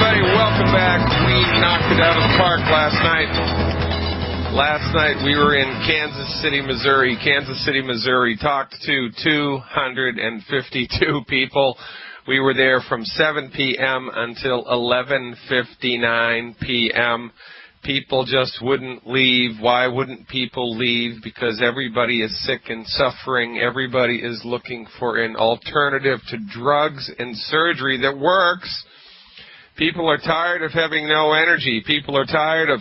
everybody. Welcome back. We knocked it out of the park last night. Last night we were in Kansas City, Missouri. Kansas City, Missouri. Talked to 252 people. We were there from 7 p.m. until 11:59 p.m. People just wouldn't leave. Why wouldn't people leave? Because everybody is sick and suffering. Everybody is looking for an alternative to drugs and surgery that works. People are tired of having no energy. People are tired of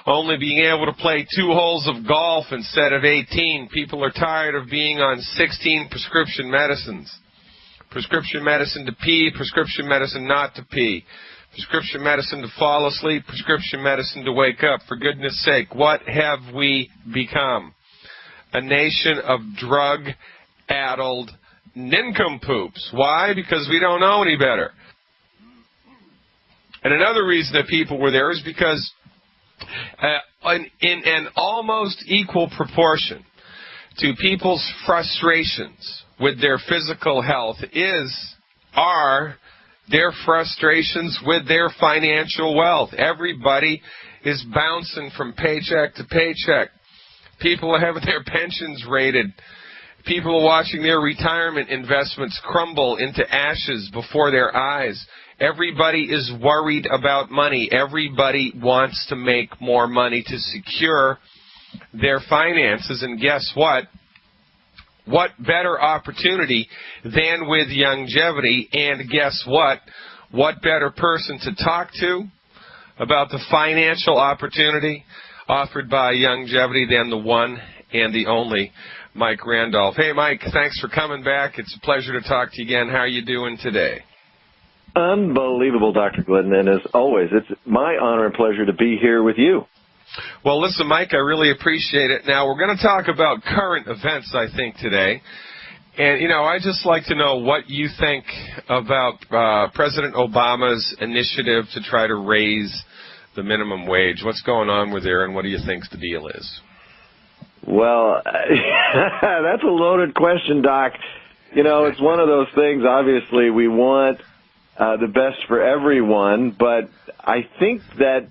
only being able to play 2 holes of golf instead of 18. People are tired of being on 16 prescription medicines. Prescription medicine to pee, prescription medicine not to pee. Prescription medicine to fall asleep, prescription medicine to wake up. For goodness sake, what have we become? A nation of drug-addled nincompoops. Why? Because we don't know any better. And another reason that people were there is because in an almost equal proportion to people's frustrations with their physical health are their frustrations with their financial wealth. Everybody is bouncing from paycheck to paycheck. People are having their pensions raided. People are watching their retirement investments crumble into ashes before their eyes. Everybody is worried about money. Everybody wants to make more money to secure their finances. And guess what? What better opportunity than with longevity? And guess what? What better person to talk to about the financial opportunity offered by longevity than the one and the only Mike Randolph. Hey, Mike, thanks for coming back. It's a pleasure to talk to you again. How are you doing today? Unbelievable, Dr. Glidden, and as always, it's my honor and pleasure to be here with you. Well, listen, Mike, I really appreciate it. Now, we're going to talk about current events, I think, today. And, I'd just like to know what you think about President Obama's initiative to try to raise the minimum wage. What's going on with there, and what do you think the deal is? Well, that's a loaded question, Doc. It's one of those things, obviously, we want the best for everyone, but I think that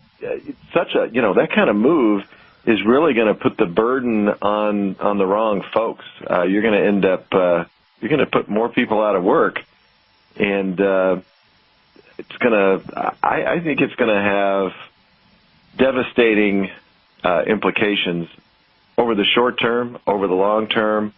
such a, that kind of move is really going to put the burden on the wrong folks. You're going to end up, you're going to put more people out of work, and it's going to, I think it's going to have devastating implications over the short term, over the long term.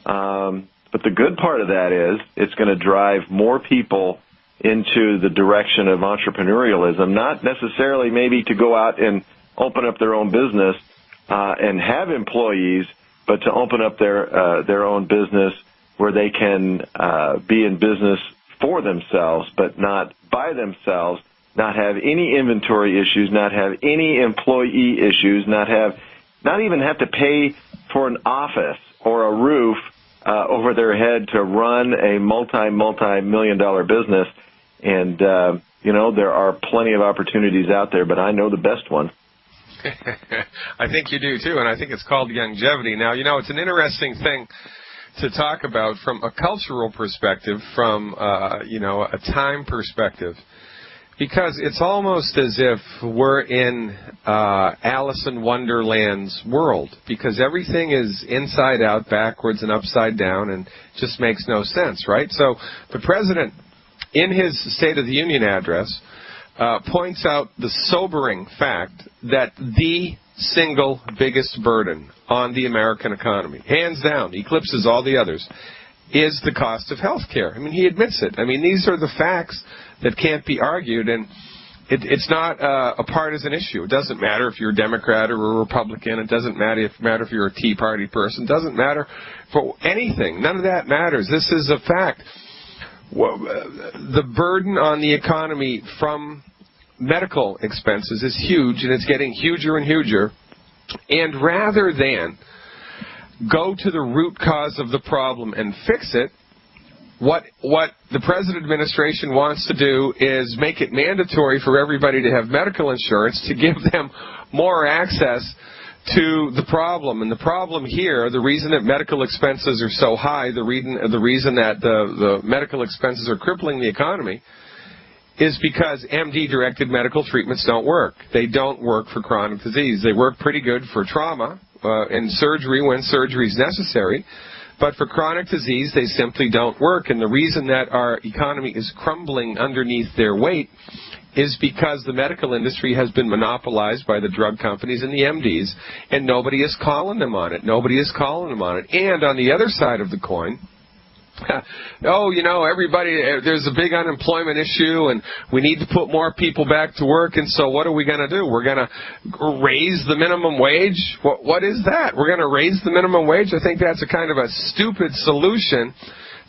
But the good part of that is it's going to drive more people into the direction of entrepreneurialism, not necessarily maybe to go out and open up their own business and have employees, but to open up their own business where they can be in business for themselves, but not by themselves, not have any inventory issues, not have any employee issues, not even have to pay for an office or a roof over their head to run a multi-million-dollar business. And, there are plenty of opportunities out there, but I know the best one. I think you do, too, and I think it's called longevity. Now, it's an interesting thing to talk about from a cultural perspective, from, a time perspective, because it's almost as if we're in Alice in Wonderland's world, because everything is inside out, backwards, and upside down, and just makes no sense, right? So the president, in his State of the Union address, points out the sobering fact that the single biggest burden on the American economy, hands down, eclipses all the others, is the cost of health care. He admits it. These are the facts that can't be argued, and it's not a partisan issue. It doesn't matter if you're a Democrat or a Republican. It doesn't matter if you're a Tea Party person. It doesn't matter for anything. None of that matters. This is a fact. The burden on the economy from medical expenses is huge, and it's getting huger and huger. And rather than go to the root cause of the problem and fix it, what the President administration wants to do is make it mandatory for everybody to have medical insurance to give them more access to the problem. And the problem here, the reason that medical expenses are so high, the reason that the medical expenses are crippling the economy, is because MD-directed medical treatments don't work. They don't work for chronic disease. They work pretty good for trauma and surgery when surgery is necessary. But for chronic disease, they simply don't work. And the reason that our economy is crumbling underneath their weight is because the medical industry has been monopolized by the drug companies and the MDs, and nobody is calling them on it. Nobody is calling them on it. And on the other side of the coin, everybody, there's a big unemployment issue, and we need to put more people back to work, and so what are we going to do? We're going to raise the minimum wage? What is that? We're going to raise the minimum wage? I think that's a kind of a stupid solution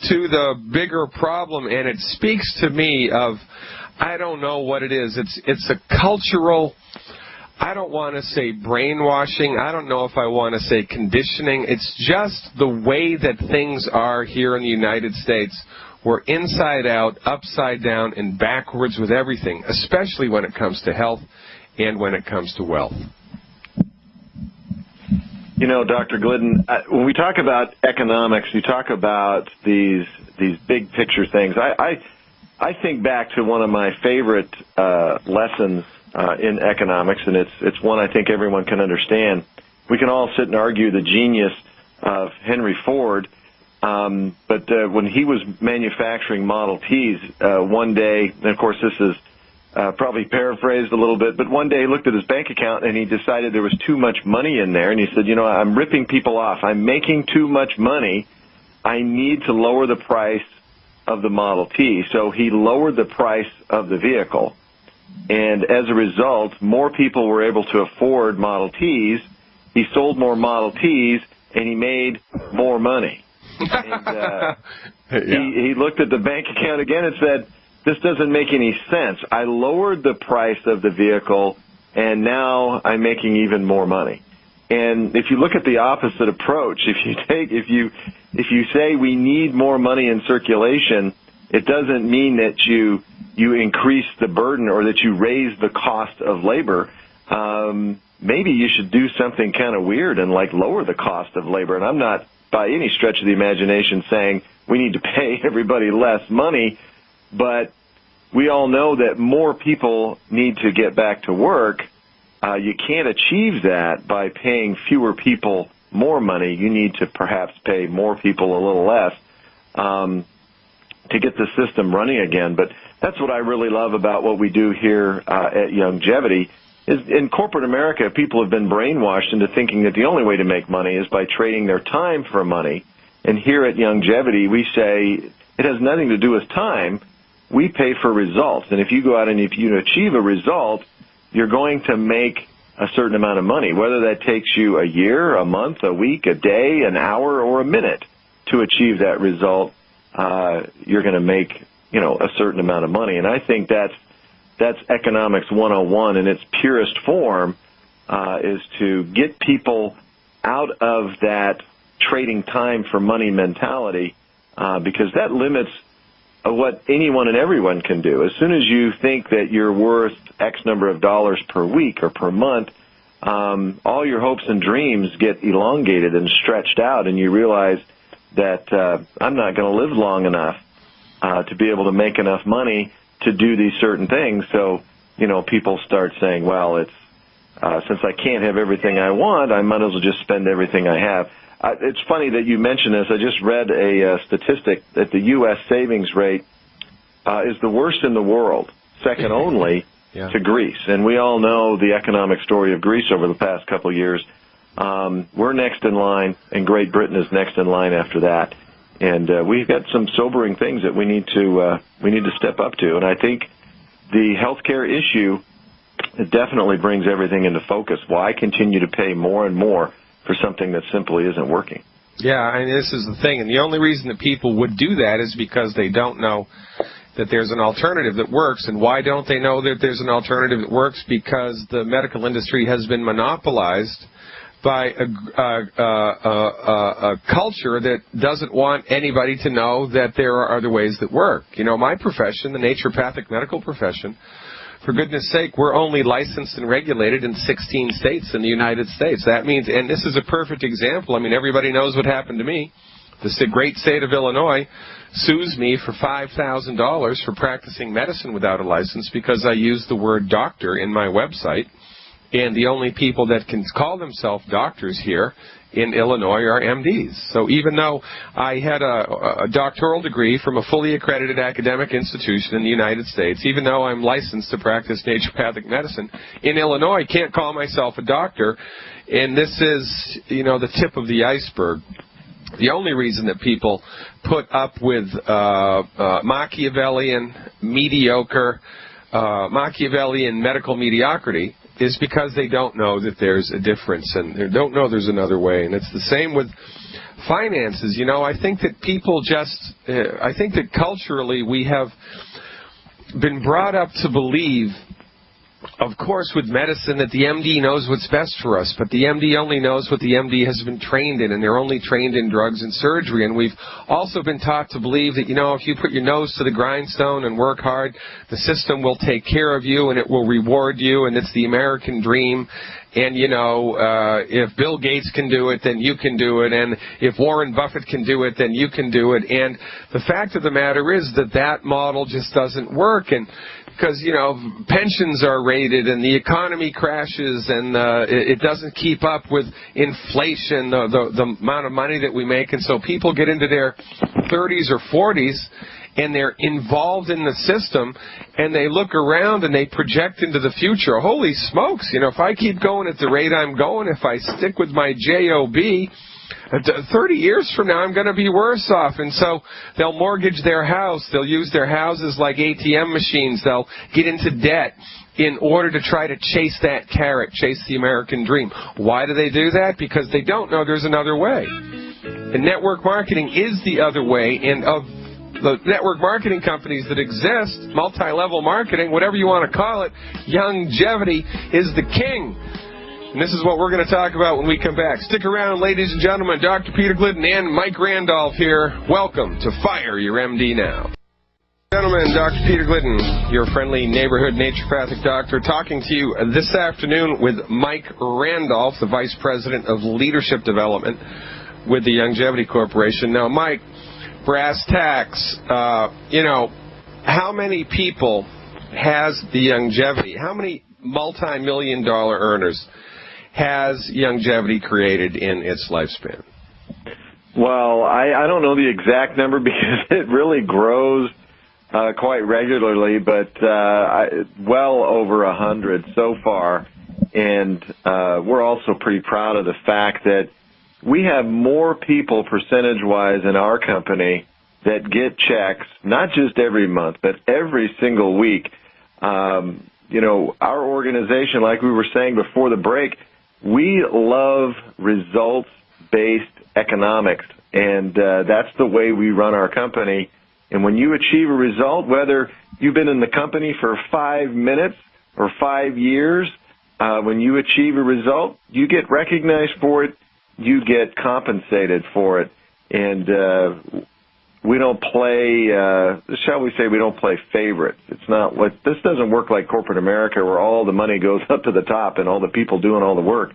to the bigger problem, and it speaks to me of, I don't know what it is. It's a cultural, I don't want to say brainwashing. I don't know if I want to say conditioning. It's just the way that things are here in the United States. We're inside out, upside down, and backwards with everything, especially when it comes to health and when it comes to wealth. You know, Dr. Glidden, when we talk about economics, you talk about these big picture things. I think back to one of my favorite lessons in economics, and it's one I think everyone can understand. We can all sit and argue the genius of Henry Ford, but when he was manufacturing Model Ts, one day, and of course this is probably paraphrased a little bit, but one day he looked at his bank account and he decided there was too much money in there, and he said, I'm ripping people off. I'm making too much money. I need to lower the price of the Model T. So he lowered the price of the vehicle. And as a result, more people were able to afford Model Ts. He sold more Model Ts, and he made more money. And he looked at the bank account again and said, this doesn't make any sense. I lowered the price of the vehicle, and now I'm making even more money. And if you look at the opposite approach, if you say we need more money in circulation, it doesn't mean that you increase the burden or that you raise the cost of labor. Maybe you should do something kind of weird and like lower the cost of labor. And I'm not by any stretch of the imagination saying we need to pay everybody less money, but we all know that more people need to get back to work. You can't achieve that by paying fewer people more money. You need to perhaps pay more people a little less to get the system running again. But that's what I really love about what we do here at Youngevity. Is in corporate America, people have been brainwashed into thinking that the only way to make money is by trading their time for money. And here at Youngevity, we say it has nothing to do with time. We pay for results. And if you go out and if you achieve a result, you're going to make a certain amount of money, whether that takes you a year, a month, a week, a day, an hour, or a minute to achieve that result. You're going to make, a certain amount of money. And I think that's economics 101 in its purest form, is to get people out of that trading time for money mentality, because that limits what anyone and everyone can do. As soon as you think that you're worth X number of dollars per week or per month, all your hopes and dreams get elongated and stretched out, and you realize that I'm not going to live long enough to be able to make enough money to do these certain things. So, people start saying, well, it's since I can't have everything I want, I might as well just spend everything I have. It's funny that you mentioned this. I just read a statistic that the U.S. savings rate is the worst in the world, second only to Greece. And we all know the economic story of Greece over the past couple of years. We're next in line, and Great Britain is next in line after that. And we've got some sobering things that we need to step up to. And I think the healthcare issue definitely brings everything into focus. Why continue to pay more and more for something that simply isn't working? Yeah, and this is the thing. And the only reason that people would do that is because they don't know that there's an alternative that works. And why don't they know that there's an alternative that works? Because the medical industry has been monopolized by a culture that doesn't want anybody to know that there are other ways that work. My profession, the naturopathic medical profession, for goodness sake, we're only licensed and regulated in 16 states in the United States. That means, and this is a perfect example, everybody knows what happened to me. the great state of Illinois sues me for $5,000 for practicing medicine without a license because I used the word doctor in my website, and the only people that can call themselves doctors here in Illinois are MDs. So even though I had a doctoral degree from a fully accredited academic institution in the United States, even though I'm licensed to practice naturopathic medicine, in Illinois I can't call myself a doctor, and this is, the tip of the iceberg. The only reason that people put up with Machiavellian medical mediocrity is because they don't know that there's a difference, and they don't know there's another way. And it's the same with finances. I think that people I think that culturally we have been brought up to believe, of course, with medicine, that the MD knows what's best for us, but the MD only knows what the MD has been trained in, and they're only trained in drugs and surgery. And we've also been taught to believe that, if you put your nose to the grindstone and work hard, the system will take care of you and it will reward you, and it's the American dream. And, if Bill Gates can do it, then you can do it. And if Warren Buffett can do it, then you can do it. And the fact of the matter is that model just doesn't work. And because, pensions are raided and the economy crashes and it doesn't keep up with inflation, the amount of money that we make. And so people get into their 30s or 40s and they're involved in the system, and they look around and they project into the future. Holy smokes, if I keep going at the rate I'm going, if I stick with my JOB, 30 years from now I'm going to be worse off. And so they'll mortgage their house, they'll use their houses like ATM machines, they'll get into debt in order to try to chase that carrot, chase the American dream. Why do they do that? Because they don't know there's another way. And network marketing is the other way, and of the network marketing companies that exist, multi-level marketing, whatever you want to call it, Youngevity is the king. And this is what we're going to talk about when we come back. Stick around, ladies and gentlemen. Dr. Peter Glidden and Mike Randolph here. Welcome to Fire Your MD Now. Gentlemen, Dr. Peter Glidden, your friendly neighborhood naturopathic doctor, talking to you this afternoon with Mike Randolph, the Vice President of Leadership Development with the Youngevity Corporation. Now, Mike, brass tacks, how many people has the Youngevity? How many multi-million-dollar earners has Youngevity created in its lifespan? Well, I don't know the exact number because it really grows quite regularly, but well over 100 so far. And we're also pretty proud of the fact that we have more people percentage-wise in our company that get checks, not just every month, but every single week. Our organization, like we were saying before the break, we love results-based economics, and that's the way we run our company. And when you achieve a result, whether you've been in the company for 5 minutes or 5 years, when you achieve a result, you get recognized for it, you get compensated for it. And we don't play, shall we say, we don't play favorites. It's not what, this doesn't work like corporate America where all the money goes up to the top and all the people doing all the work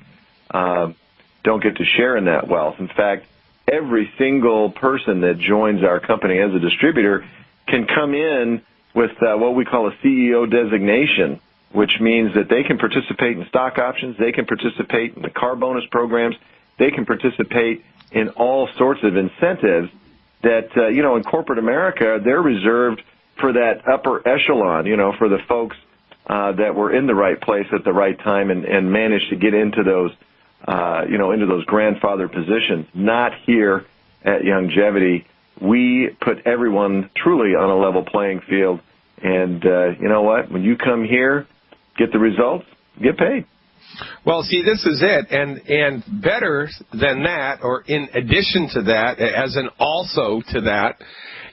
don't get to share in that wealth. In fact, every single person that joins our company as a distributor can come in with what we call a CEO designation, which means that they can participate in stock options, they can participate in the car bonus programs, they can participate in all sorts of incentives that, in corporate America, they're reserved for that upper echelon, for the folks that were in the right place at the right time and managed to get into those, into those grandfather positions. Not here at Youngevity. We put everyone truly on a level playing field. And you know what? When you come here, get the results, get paid. Well, see, this is it, and better than that, or in addition to that, as an also to that,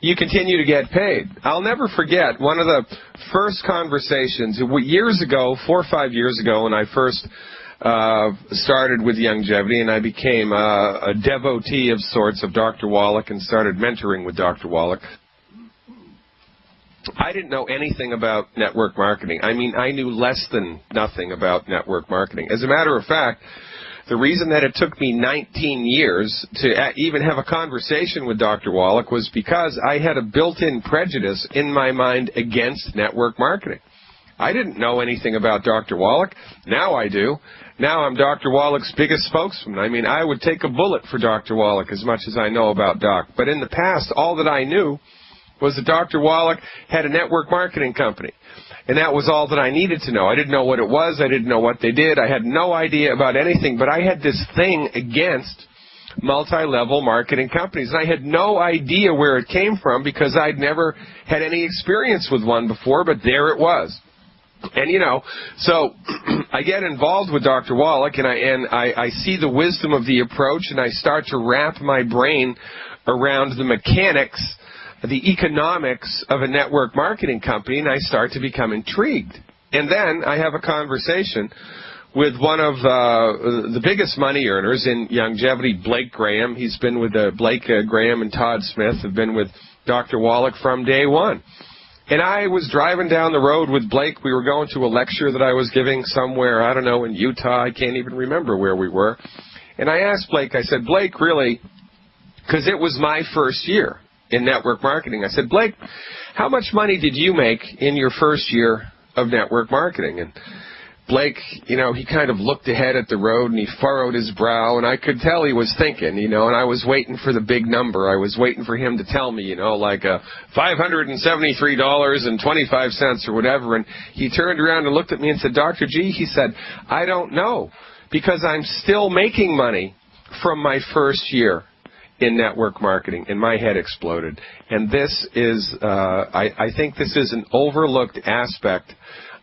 you continue to get paid. I'll never forget one of the first conversations, years ago, 4 or 5 years ago, when I first started with Youngevity, and I became a devotee of sorts of Dr. Wallach and started mentoring with Dr. Wallach. I didn't know anything about network marketing. I mean, I knew less than nothing about network marketing. As a matter of fact, The reason that it took me 19 years to even have a conversation with Dr. Wallach was because I had a built-in prejudice in my mind against network marketing. I didn't know anything about Dr. Wallach. Now I do. Now I'm Dr. Wallach's biggest spokesman. I mean, I would take a bullet for Dr. Wallach as much as I know about Doc. But in the past, all that I knew was that Dr. Wallach had a network marketing company. And that was all that I needed to know. I didn't know what it was. I didn't know what they did. I had no idea about anything. But I had this thing against multi-level marketing companies. And I had no idea where it came from because I'd never had any experience with one before, but there it was. And, you know, so I get involved with Dr. Wallach, and I see the wisdom of the approach, and I start to wrap my brain around the mechanics, the economics of a network marketing company, and I start to become intrigued. And then I have a conversation with one of the biggest money earners in longevity, Blake Graham. He's been with Blake Graham and Todd Smith have been with Dr. Wallach from day one. And I was driving down the road with Blake. We were going to a lecture that I was giving somewhere, I don't know, in Utah. I can't even remember where we were. And I asked Blake, I said, Blake, really, because it was my first year in network marketing. I said, Blake, how much money did you make in your first year of network marketing? And Blake, you know, he kind of looked ahead at the road and he furrowed his brow, and I could tell he was thinking, you know, and I was waiting for the big number. I was waiting for him to tell me, you know, like $573.25 or whatever. And he turned around and looked at me and said, Dr. G, he said, I don't know, because I'm still making money from my first year in network marketing. And my head exploded. And this is, I think this is an overlooked aspect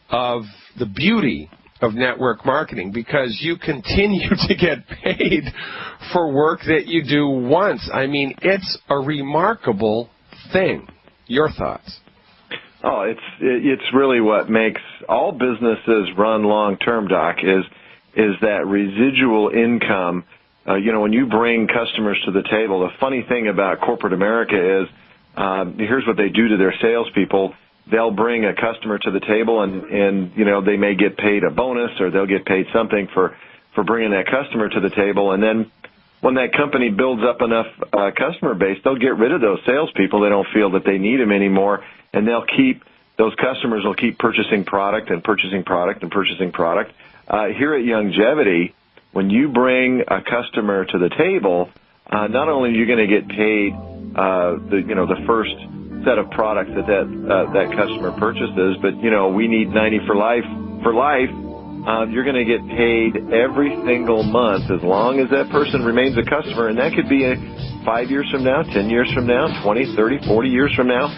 of the beauty of network marketing, because you continue to get paid for work that you do once. I mean, it's a remarkable thing. Your thoughts? Oh, it's really what makes all businesses run long term, Doc, is that residual income. You know, when you bring customers to the table, the funny thing about corporate America is here's what they do to their salespeople. They'll bring a customer to the table, and you know, they may get paid a bonus, or they'll get paid something for bringing that customer to the table. And then when that company builds up enough customer base, they'll get rid of those salespeople. They don't feel that they need them anymore, and those customers will keep purchasing product and purchasing product and purchasing product. Here at Longevity, when you bring a customer to the table, not only are you going to get paid the first set of products that customer purchases, but you know, we need 90 for life. You're going to get paid every single month as long as that person remains a customer, and that could be 5 years from now, 10 years from now, 20, 30, 40 years from now.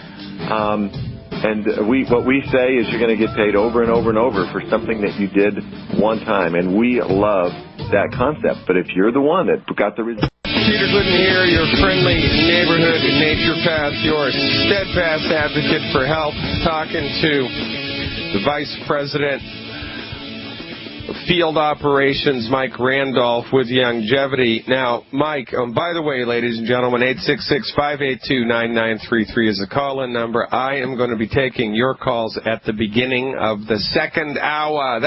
And what we say is you're going to get paid over and over and over for something that you did one time, and we love that concept. But if you're the one that got the result. Peter Glidden here, your friendly neighborhood naturopath, your steadfast advocate for health, talking to the Vice President of Field Operations, Mike Randolph, with Longevity. Now, Mike, by the way, ladies and gentlemen, 866-582-9933 is the call-in number. I am going to be taking your calls at the beginning of the second hour.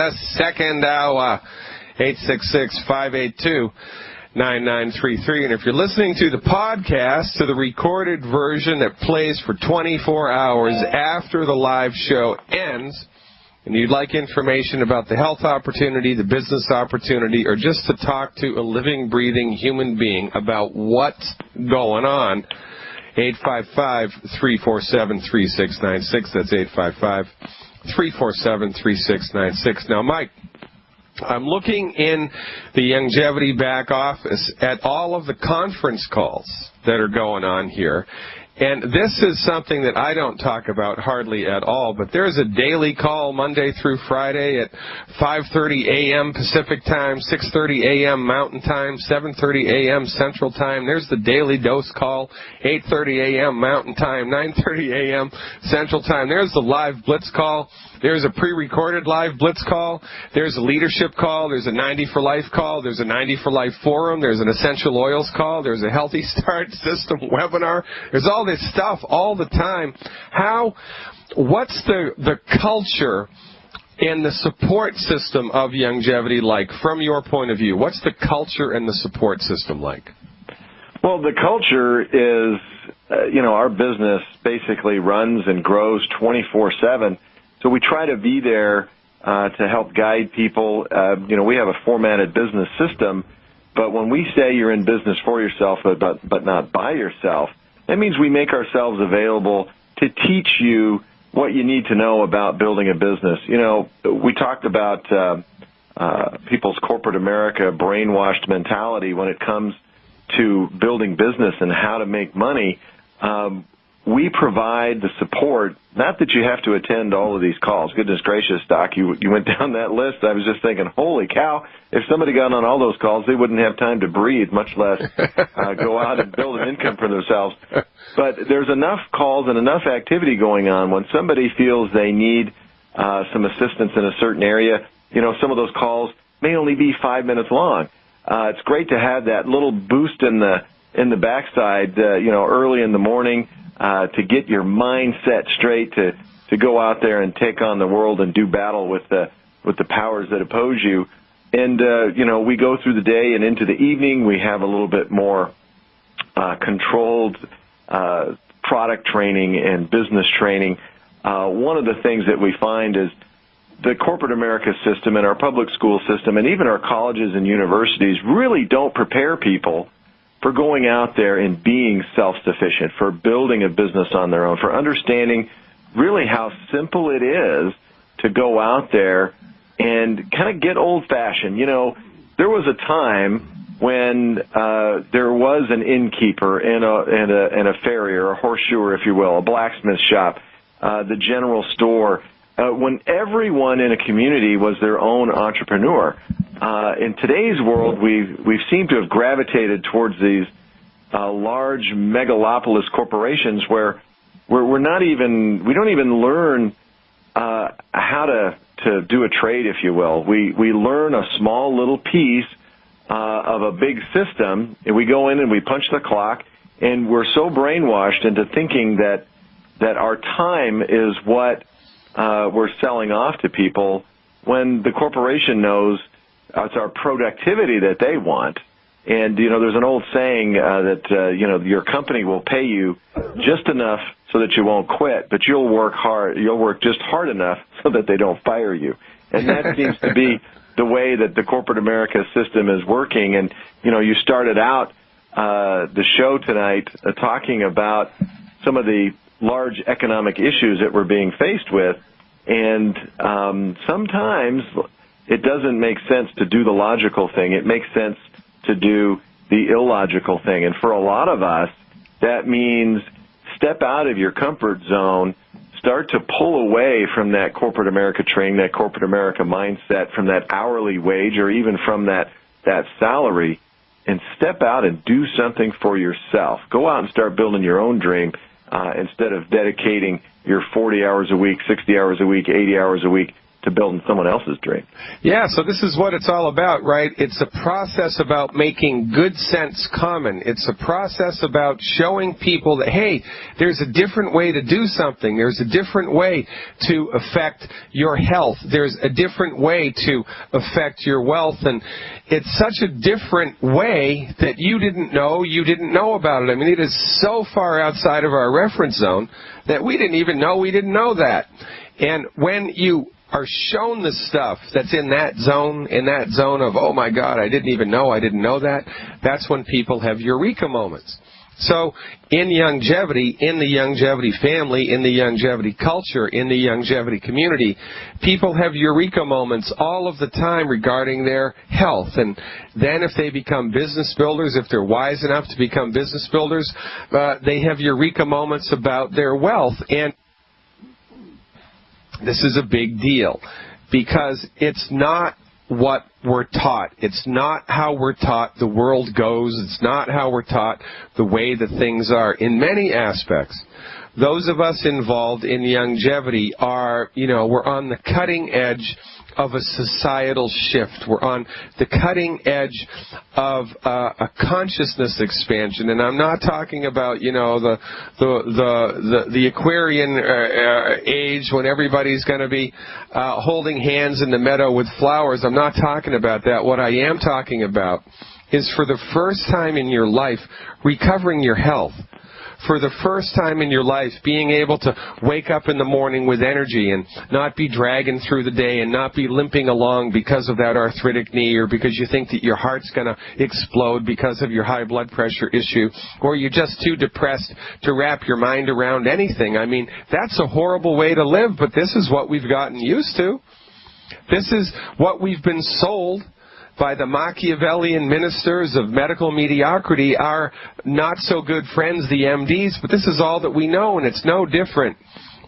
866-582-9933. And if you're listening to the podcast, to the recorded version that plays for 24 hours after the live show ends, and you'd like information about the health opportunity, the business opportunity, or just to talk to a living, breathing human being about what's going on, 855-347-3696. That's 855-347-3696. Now, Mike, I'm looking in the Longevity back office at all of the conference calls that are going on here. And this is something that I don't talk about hardly at all, but there's a daily call Monday through Friday at 5:30 a.m. Pacific Time, 6:30 a.m. Mountain Time, 7:30 a.m. Central Time. There's the daily dose call, 8:30 a.m. Mountain Time, 9:30 a.m. Central Time. There's the live blitz call. There's a pre-recorded live blitz call. There's a leadership call. There's a 90 for Life call. There's a 90 for Life forum. There's an essential oils call. There's a Healthy Start System webinar. There's all this stuff all the time. What's the culture And the support system of Youngevity like, from your point of view? What's the culture and the support system like? Well, the culture is, our business basically runs and grows 24/7. So we try to be there to help guide people. We have a formatted business system, but when we say you're in business for yourself but not by yourself, that means we make ourselves available to teach you what you need to know about building a business. We talked about people's corporate America brainwashed mentality when it comes to building business and how to make money. We provide the support, not that you have to attend all of these calls. Goodness gracious, Doc, you went down that list. I was just thinking, holy cow, if somebody got on all those calls, they wouldn't have time to breathe, much less go out and build an income for themselves. But there's enough calls and enough activity going on when somebody feels they need some assistance in a certain area. Some of those calls may only be 5 minutes long. It's great to have that little boost in the backside, early in the morning, to get your mindset straight to go out there and take on the world and do battle with the powers that oppose you. And we go through the day and into the evening. We have a little bit more controlled product training and business training. One of the things that we find is the corporate America system and our public school system and even our colleges and universities really don't prepare people for going out there and being self-sufficient, for building a business on their own, for understanding really how simple it is to go out there and kind of get old-fashioned. There was a time when there was an innkeeper and a farrier, a horseshoer, if you will, a blacksmith shop, the general store, when everyone in a community was their own entrepreneur. In today's world, we've seemed to have gravitated towards these large megalopolis corporations where we don't even learn how to do a trade, if you will. We learn a small little piece of a big system, and we go in and we punch the clock, and we're so brainwashed into thinking that our time is what we're selling off to people, when the corporation knows it's our productivity that they want. And, there's an old saying that, your company will pay you just enough so that you won't quit, but you'll work just hard enough so that they don't fire you. And that seems to be the way that the corporate America system is working. And, you started out the show tonight talking about some of the large economic issues that we're being faced with. And sometimes it doesn't make sense to do the logical thing. It makes sense to do the illogical thing. And for a lot of us, that means step out of your comfort zone, start to pull away from that corporate America training, that corporate America mindset, from that hourly wage or even from that salary, and step out and do something for yourself. Go out and start building your own dream instead of dedicating your 40 hours a week, 60 hours a week, 80 hours a week to building someone else's dream. Yeah, so this is what it's all about, right? It's a process about making good sense common. It's a process about showing people that, hey, there's a different way to do something. There's a different way to affect your health. There's a different way to affect your wealth. And it's such a different way that you didn't know about it. I mean, it is so far outside of our reference zone that we didn't even know we didn't know that. And when you are shown the stuff that's in that zone of, oh my God, I didn't know that, that's when people have eureka moments. So in Youngevity, in the Youngevity family, in the Youngevity culture, in the Youngevity community, people have eureka moments all of the time regarding their health. And then if they become business builders, if they're wise enough to become business builders, they have eureka moments about their wealth. And this is a big deal because it's not what we're taught. It's not how we're taught the world goes. It's not how we're taught the way that things are in many aspects. those of us involved in longevity are, we're on the cutting edge of a societal shift. We're on the cutting edge of a consciousness expansion, and I'm not talking about the Aquarian age when everybody's going to be holding hands in the meadow with flowers. I'm not talking about that. What I am talking about is, for the first time in your life, recovering your health. For the first time in your life, being able to wake up in the morning with energy and not be dragging through the day and not be limping along because of that arthritic knee, or because you think that your heart's going to explode because of your high blood pressure issue, or you're just too depressed to wrap your mind around anything. I mean, that's a horrible way to live, but this is what we've gotten used to. This is what we've been sold by the Machiavellian ministers of medical mediocrity, our not-so-good friends, the MDs, but this is all that we know, and it's no different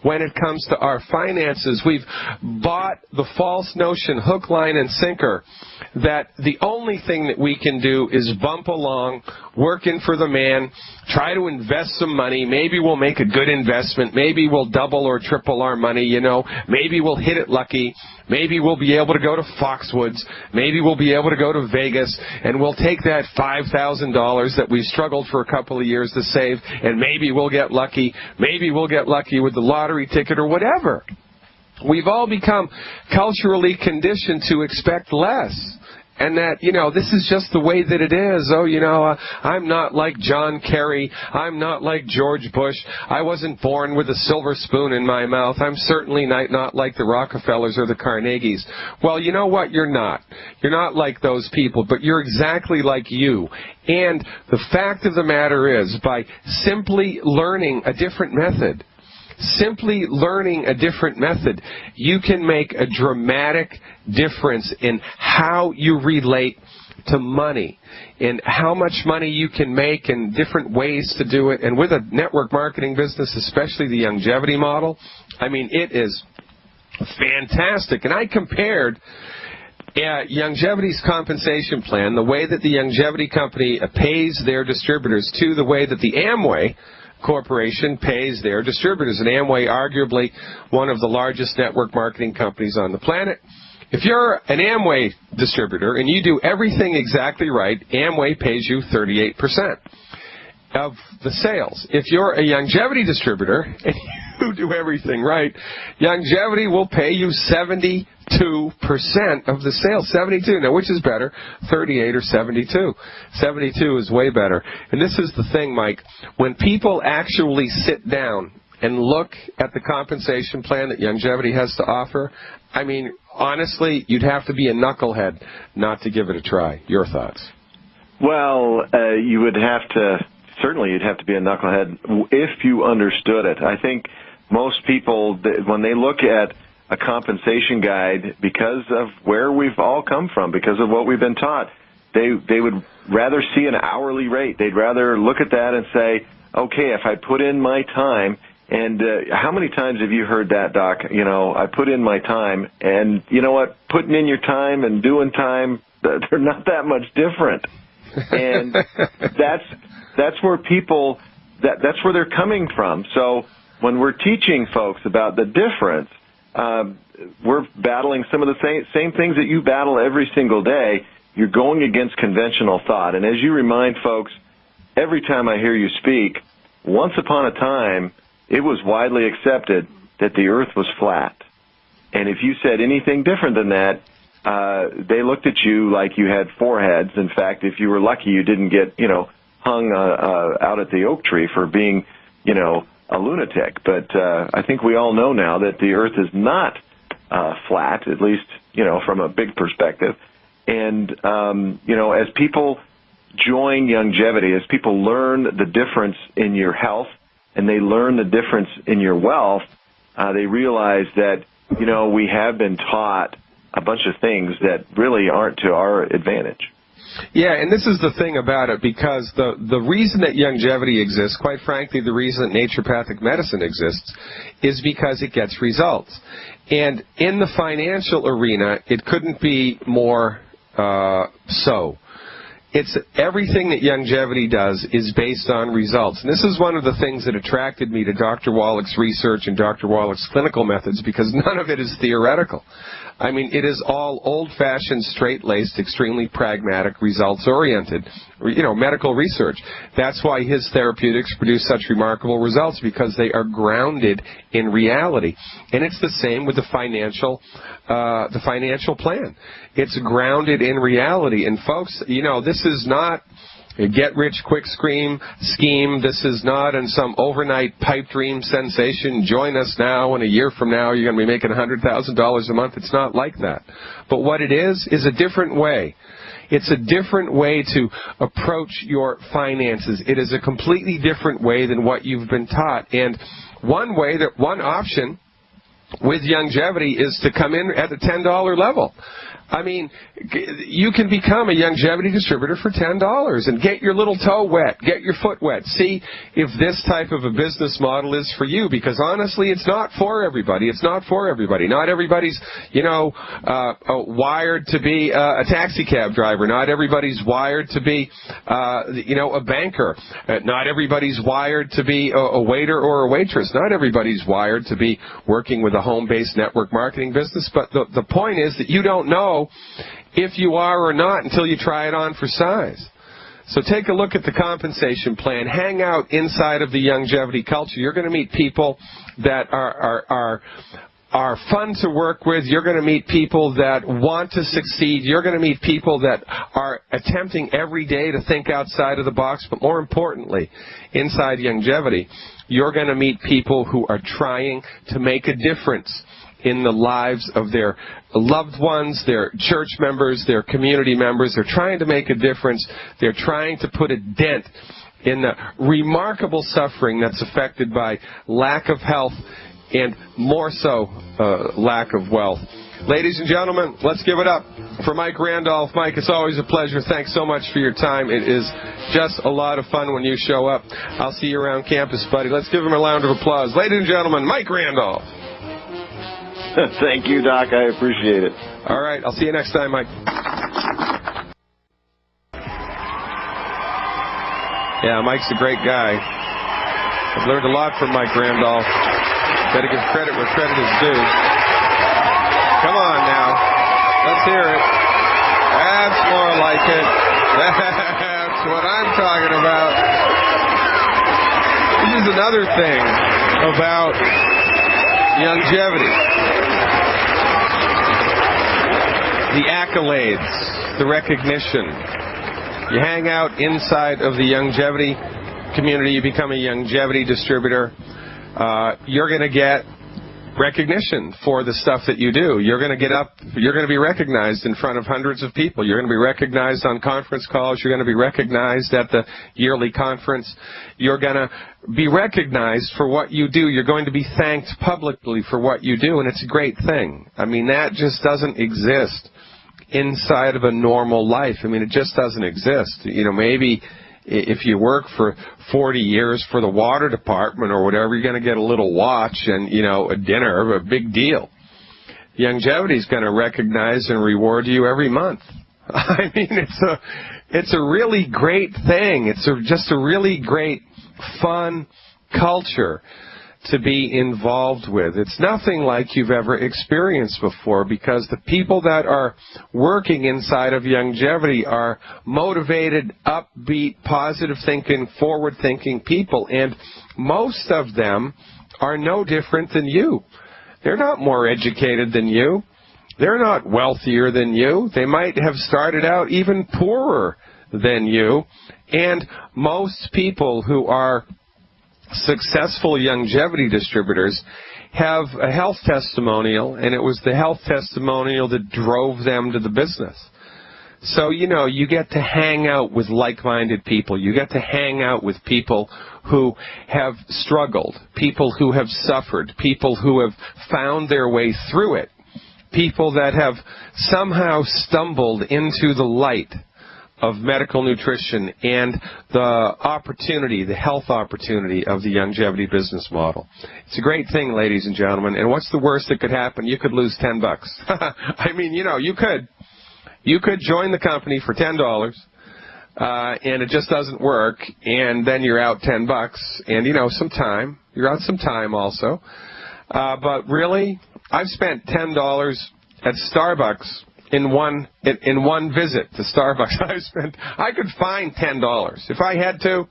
when it comes to our finances. We've bought the false notion, hook, line, and sinker, that the only thing that we can do is bump along, working for the man, try to invest some money. Maybe we'll make a good investment. Maybe we'll double or triple our money, Maybe we'll hit it lucky. Maybe we'll be able to go to Foxwoods. Maybe we'll be able to go to Vegas, and we'll take that $5,000 that we struggled for a couple of years to save, and maybe we'll get lucky. Maybe we'll get lucky with the lottery ticket or whatever. We've all become culturally conditioned to expect less. And that, this is just the way that it is. I'm not like John Kerry. I'm not like George Bush. I wasn't born with a silver spoon in my mouth. I'm certainly not like the Rockefellers or the Carnegies. Well, you know what? You're not. You're not like those people, but you're exactly like you. And the fact of the matter is, by simply learning a different method, you can make a dramatic difference in how you relate to money, in how much money you can make, and different ways to do it. And with a network marketing business, especially the longevity model, it is fantastic. And I compared longevity's compensation plan, the way that the longevity company pays their distributors, to the way that the Amway Corporation pays their distributors. And Amway, arguably one of the largest network marketing companies on the planet. If you're an Amway distributor and you do everything exactly right, Amway pays you 38% of the sales. If you're a longevity distributor and you do everything right, longevity will pay you 72% of the sales. 72. Now, which is better, 38 or 72? 72 is way better. And this is the thing, Mike. When people actually sit down and look at the compensation plan that longevity has to offer, honestly, you'd have to be a knucklehead not to give it a try. Your thoughts? Well, you'd have to be a knucklehead if you understood it. I think most people, when they look at a compensation guide, because of where we've all come from, because of what we've been taught, they would rather see an hourly rate. They'd rather look at that and say, okay, if I put in my time, and how many times have you heard that, Doc? I put in my time, and you know what? Putting in your time and doing time, they're not that much different. And that's where people, that's where they're coming from. So when we're teaching folks about the difference, we're battling some of the same things that you battle every single day. You're going against conventional thought. And as you remind folks, every time I hear you speak, once upon a time, it was widely accepted that the earth was flat. And if you said anything different than that, they looked at you like you had four heads. In fact, if you were lucky, you didn't get, hung out at the oak tree for being, a lunatic. But I think we all know now that the earth is not flat, at least, from a big perspective. And, as people join longevity, as people learn the difference in your health and they learn the difference in your wealth, they realize that, we have been taught a bunch of things that really aren't to our advantage. Yeah, and this is the thing about it, because the reason that longevity exists, quite frankly, the reason that naturopathic medicine exists, is because it gets results. And in the financial arena, it couldn't be more so. it's everything that Youngevity does is based on results. And this is one of the things that attracted me to Dr. Wallach's research and Dr. Wallach's clinical methods, because none of it is theoretical. I mean, it is all old-fashioned, straight-laced, extremely pragmatic, results-oriented, medical research. That's why his therapeutics produce such remarkable results, because they are grounded in reality. And it's the same with the financial plan. It's grounded in reality. And folks, this is not a get-rich-quick scheme. This is not in some overnight pipe dream sensation. Join us now, and a year from now you're going to be making $100,000 a month. It's not like that. But what it is a different way. It's a different way to approach your finances. It is a completely different way than what you've been taught. And one option with Youngevity is to come in at a $10 level. I mean, you can become a Youngevity distributor for $10 and get your little toe wet, get your foot wet. See if this type of a business model is for you, because honestly, it's not for everybody. It's not for everybody. Not everybody's, wired to be a taxi cab driver. Not everybody's wired to be, a banker. Not everybody's wired to be a waiter or a waitress. Not everybody's wired to be working with a home-based network marketing business. But the point is that you don't know if you are or not until you try it on for size. So take a look at the compensation plan. Hang out inside of the Youngevity culture. You're going to meet people that are fun to work with. You're going to meet people that want to succeed. You're going to meet people that are attempting every day to think outside of the box. But more importantly, inside Youngevity, you're going to meet people who are trying to make a difference in the lives of their loved ones, their church members, their community members. They're trying to make a difference. They're trying to put a dent in the remarkable suffering that's affected by lack of health and more so lack of wealth. Ladies and gentlemen, let's give it up for Mike Randolph. Mike, it's always a pleasure. Thanks so much for your time. It is just a lot of fun when you show up. I'll see you around campus, buddy. Let's give him a round of applause. Ladies and gentlemen, Mike Randolph. Thank you, Doc. I appreciate it. All right. I'll see you next time, Mike. Yeah, Mike's a great guy. I've learned a lot from Mike Randolph. Got to give credit where credit is due. Come on now. Let's hear it. That's more like it. That's what I'm talking about. This is another thing about Youngevity. The accolades, the recognition. You hang out inside of the Youngevity community, you become a Youngevity distributor, you're going to get recognition for the stuff that you do. You're going to get up, you're going to be recognized in front of hundreds of people. You're going to be recognized on conference calls. You're going to be recognized at the yearly conference. You're going to be recognized for what you do. You're going to be thanked publicly for what you do, and it's a great thing. I mean, that just doesn't exist inside of a normal life. I mean, it just doesn't exist. Maybe if you work for 40 years for the water department or whatever, you're going to get a little watch and, a dinner, a big deal. Youngevity is going to recognize and reward you every month. I mean, it's a really great thing. It's just a really great, fun culture to be involved with. It's nothing like you've ever experienced before, because the people that are working inside of Youngevity are motivated, upbeat, positive thinking, forward thinking people, and most of them are no different than you. They're not more educated than you. They're not wealthier than you. They might have started out even poorer than you. And most people who are successful Youngevity distributors have a health testimonial, and it was the health testimonial that drove them to the business. So, you get to hang out with like-minded people. You get to hang out with people who have struggled, people who have suffered, people who have found their way through it, people that have somehow stumbled into the light of medical nutrition and the opportunity, the health opportunity of the Youngevity business model. It's a great thing, ladies and gentlemen. And what's the worst that could happen? You could lose $10. I mean, you could join the company for $10. and it just doesn't work, and then you're out $10, and some time. You're out some time also. But really, I've spent $10 at Starbucks in one visit to Starbucks. I could find $10 if I had to.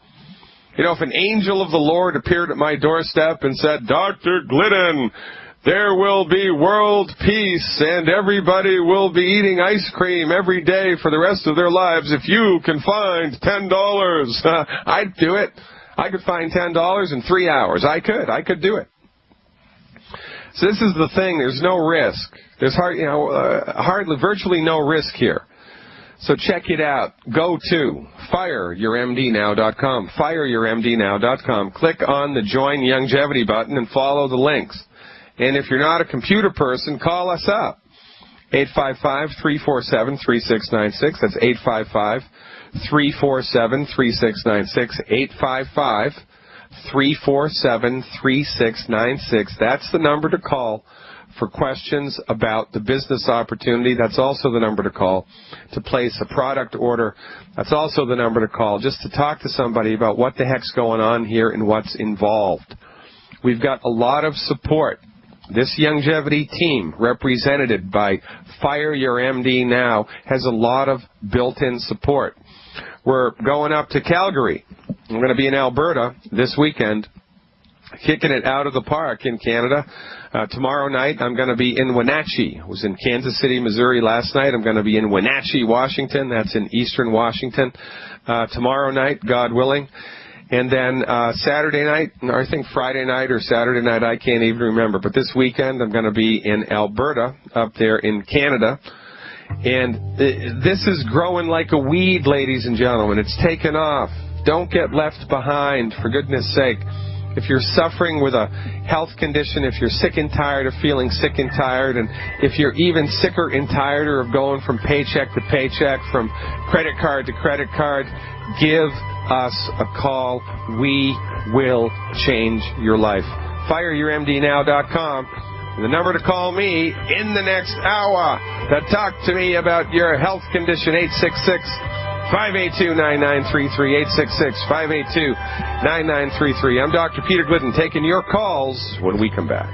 If an angel of the Lord appeared at my doorstep and said, "Dr. Glidden, there will be world peace and everybody will be eating ice cream every day for the rest of their lives if you can find $10. I'd do it. I could find $10 in 3 hours. I could do it. So this is the thing. There's no risk. There's virtually no risk here. So check it out. Go to fireyourmdnow.com. Fireyourmdnow.com. Click on the Join Longevity button and follow the links. And if you're not a computer person, call us up. 855-347-3696. That's 855-347-3696. 855-347-3696. That's the number to call for questions about the business opportunity. That's also the number to call to place a product order. That's also the number to call just to talk to somebody about what the heck's going on here and what's involved. We've got a lot of support. This longevity team, represented by Fire Your MD Now, has a lot of built-in support. We're going up to Calgary. I'm going to be in Alberta this weekend, kicking it out of the park in Canada. Tomorrow night, I'm going to be in Wenatchee. I was in Kansas City, Missouri last night. I'm going to be in Wenatchee, Washington. That's in eastern Washington. Tomorrow night, God willing. And then Saturday night, or I think Friday night or Saturday night, I can't even remember. But this weekend, I'm going to be in Alberta, up there in Canada. And this is growing like a weed, ladies and gentlemen. It's taken off. Don't get left behind, for goodness sake. If you're suffering with a health condition, if you're sick and tired of feeling sick and tired, and if you're even sicker and tireder of going from paycheck to paycheck, from credit card to credit card, give us a call. We will change your life. FireYourMDNow.com. The number to call me in the next hour to talk to me about your health condition, 866-582-9933, 866-582-9933. I'm Dr. Peter Glidden, taking your calls when we come back.